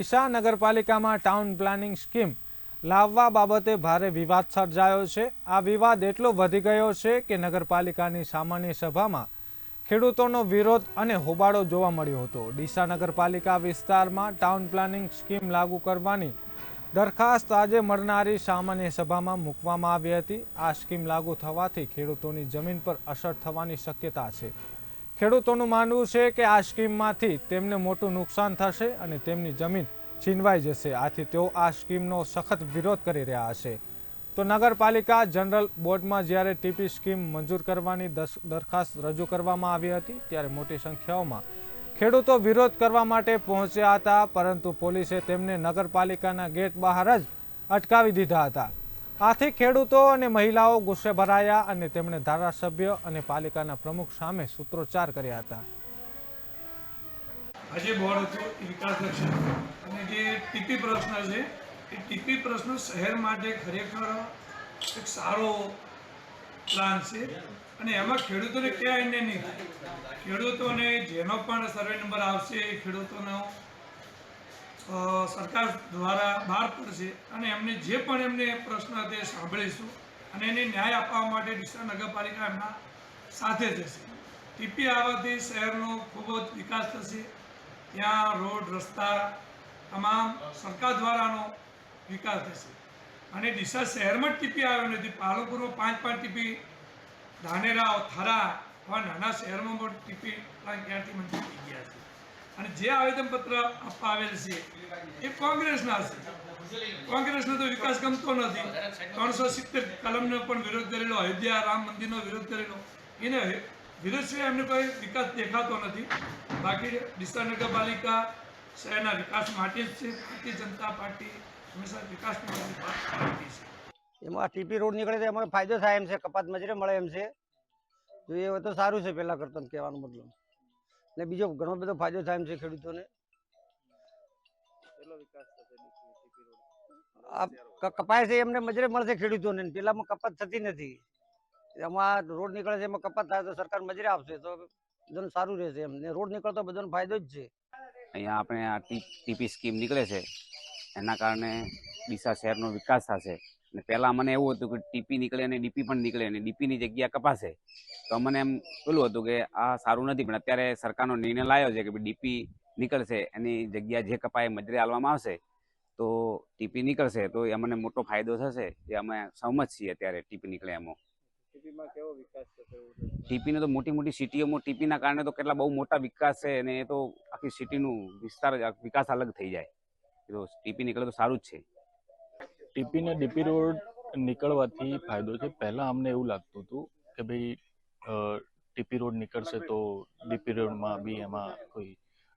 ડીસા નગરપાલિકામાં town planning scheme લાવવા બાબતે ભારે વિવાદ સર્જાયો છે। આ વિવાદ એટલો વધી ગયો છે કે નગરપાલિકાની સામાન્ય સભામાં ખેડૂતોનો વિરોધ અને હોબાળો જોવા મળ્યો હતો। ડીસા નગરપાલિકા વિસ્તારમાં ટાઉન પ્લાનિંગ સ્કીમ લાગુ કરવાની દરખાસ્ત આજે મળનારી સામાન્ય સભામાં મૂકવામાં આવી હતી। આ સ્કીમ લાગુ થવાથી ખેડૂતોની જમીન પર અસર થવાની શક્યતા છે। ખેડૂતોનું માનવું છે કે આ સ્કીમમાંથી તેમને મોટું નુકસાન થશે અને તેમની જમીન છીનવાઈ જશે। આથી તેઓ આ સ્કીમનો સખત વિરોધ કરી રહ્યા છે। તો નગરપાલિકા જનરલ બોર્ડમાં જ્યારે ટીપી સ્કીમ મંજૂર કરવાની દરખાસ્ત રજૂ કરવામાં આવી હતી ત્યારે મોટી સંખ્યામાં ખેડૂતો વિરોધ કરવા માટે પહોંચ્યા હતા, પરંતુ પોલીસે તેમને નગરપાલિકાના ગેટ બહાર જ અટકાવી દીધા હતા। આથી ખેડૂતો અને મહિલાઓ ગુસ્સે ભરાયા અને તેમણે ધારાસભ્ય અને પાલિકાના પ્રમુખ સામે સૂત્રોચ્ચાર કર્યા હતા। આજે બોર્ડ હતું વિકાસલક્ષી અને જે ટીપી પ્રશ્ન છે એ ટીપી પ્રશ્ન શહેર માટે ખરેખર એક સારો પ્લાન છે અને એમાં ખેડૂતોને ક્યાંય અન્ય નહીં થાય। ખેડૂતોને જેનો પણ સર્વે નંબર આવશે એ ખેડૂતોનો સરકાર દ્વારા બહાર પડશે અને એમને જે પણ એમને પ્રશ્ન તે સાંભળીશું અને એને ન્યાય આપવા માટે ડીસા નગરપાલિકા એમના સાથે જશે। ટીપી આવવાથી શહેરનો ખૂબ જ વિકાસ થશે। ત્યાં રોડ રસ્તા તમામ સરકાર દ્વારાનો વિકાસ થશે અને ડીસા શહેરમાં જ ટીપી આવ્યો નથી। પાલનપુરમાં 5 ટીપી, ધાનેરા, થરા આવા નાના શહેરમાં પણ ટીપી પ્લાન ક્યાંથી મંજૂર થઈ ગયા છે અને જે આવેદનપત્ર આપવા આવેલ છે એ કોંગ્રેસના છે। કોંગ્રેસનો તો વિકાસ ગમતો નથી। 370 કલમનો પણ વિરોધ કરેલો, અયોધ્યા રામ મંદિરનો વિરોધ કરેલો, એને વિરોધ સિવાય એમને કોઈ વિકાસ દેખાતો નથી। બાકી ડીસા નગરપાલિકા શહેરના વિકાસ માટે જ છે। ભારતીય જનતા પાર્ટી હંમેશા વિકાસ માટે પાર્ટી છે। એમાં ટીપી રોડ નીકળે તો એમાં ફાયદો થાય એમ છે, કપાત મજરે મળે એમ છે, તો એ તો સારું છે પહેલા કરતા કહેવાનો મતલબ। ને બીજો ઘણો બધો ફાયદો થાય એમ છે ખેડૂતોને। કપાય છે એમને મજરે મળશે ખેડૂતોને, પેલામાં કપાત થતી નથી। એમાં રોડ નીકળે છે એમાં કપાત થાય તો સરકાર મજરે આપશે તો બધાને સારું રહેશે એમ, ને રોડ નીકળતો બધાનો ફાયદો જ છે। અહીંયા આપણે આ ટીપી સ્કીમ નીકળે છે એના કારણે ડીસા શહેરનો વિકાસ થશે। અને પહેલાં મને એવું હતું કે ટીપી નીકળે અને ડીપી પણ નીકળે અને ડીપીની જગ્યા કપાશે, તો મને એમ પેલું હતું કે આ સારું નથી। પણ અત્યારે સરકારનો નિર્ણય લાવ્યો છે કે ડીપી નીકળશે, એની જગ્યા જે કપાય મજરે આલવામાં આવશે, તો ટીપી નીકળશે તો એ મને મોટો ફાયદો થશે। એ અમે સહમત છીએ અત્યારે ટીપી નીકળે એમાં। ટીપીનો તો મોટી મોટી સિટીઓમાં ટીપીના કારણે તો કેટલા બહુ મોટા વિકાસ છે અને એ તો આખી સિટીનું વિકાસ અલગ થઈ જાય। તો ટીપી નીકળે તો સારું જ છે। ટીપી ને ડીપી રોડ નીકળવાથી ફાયદો છે। પહેલાં અમને એવું લાગતું હતું કે ભાઈ ટીપી રોડ નીકળશે તો ડીપી રોડમાં બી એમાં કોઈ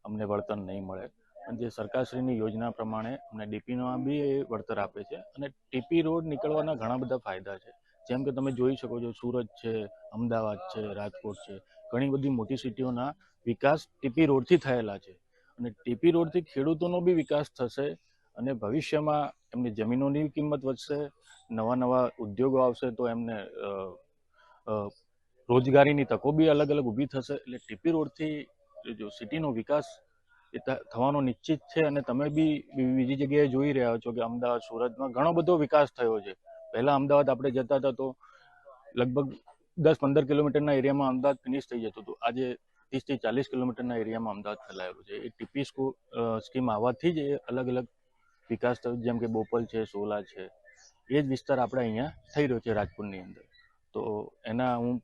અમને વળતર નહીં મળે, પણ જે સરકારશ્રીની યોજના પ્રમાણે અમને ડીપીમાં બી એ વળતર આપે છે। અને ટીપી રોડ નીકળવાના ઘણા બધા ફાયદા છે। જેમ કે તમે જોઈ શકો છો, સુરત છે, અમદાવાદ છે, રાજકોટ છે, ઘણી બધી મોટી સિટીઓના વિકાસ ટીપી રોડથી થયેલા છે અને ટીપી રોડથી ખેડૂતોનો બી વિકાસ થશે અને ભવિષ્યમાં એમની જમીનોની કિંમત વધશે, નવા ઉદ્યોગો આવશે તો એમને રોજગારીની તકો બી અલગ અલગ ઊભી થશે। એટલે ટીપી રોડથી જો સિટીનો વિકાસ એ થવાનો નિશ્ચિત છે। અને તમે બી બીજી જગ્યાએ જોઈ રહ્યા છો કે અમદાવાદ, સુરતમાં ઘણો બધો વિકાસ થયો છે। પહેલાં અમદાવાદ આપણે જતા હતા તો લગભગ 10-15 કિલોમીટરના એરિયામાં અમદાવાદ ફિનિશ થઈ જતું હતું, આજે 30 થી 40 કિલોમીટરના એરિયામાં અમદાવાદ ફેલાયેલું છે। એ ટીપી સ્કીમ આવવાથી જ એ અલગ અલગ વિકાસ થયો, જેમ કે બોપલ છે, સોલા છે, એ જ વિસ્તાર આપણે અહીંયા થઈ રહ્યો છે રાજકોટની અંદર, તો એના હું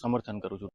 સમર્થન કરું છું।